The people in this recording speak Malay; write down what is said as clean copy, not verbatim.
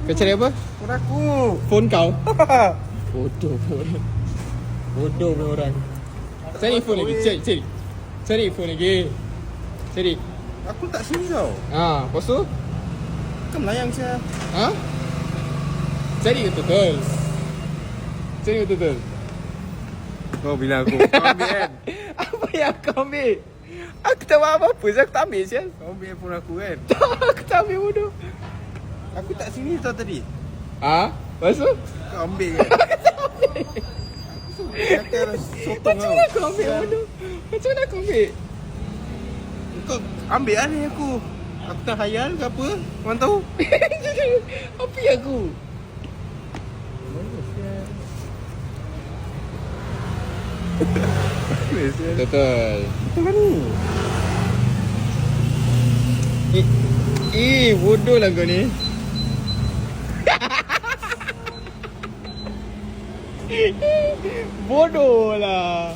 Kau cari apa? Phone aku. Phone kau? Bodoh pun orang. Bodoh pun orang. Cari phone lagi. Cari. Cari phone lagi. Cari. Aku tak sini tau. Lepas tu? Kau melayang saya. Cari betul-betul. Cari betul-betul. Kau bilang aku. Kau ambil kan? Apa yang kau ambil? Aku tak buat apa-apa je, aku tak ambil sial. Kau ambil phone aku kan? Aku tak ambil bodoh. Aku tak sini tau tadi. Lepas tu? Kau ambil kan? Cakap sotong Macam mana aku ambil bodoh? Macam mana aku ambil? Kau ambil lah ni aku. Aku tak khayal ke apa? Korang tahu? Apa yang aku? Betul. Apa ni? Bodoh lah kau ni. Bodoh lah.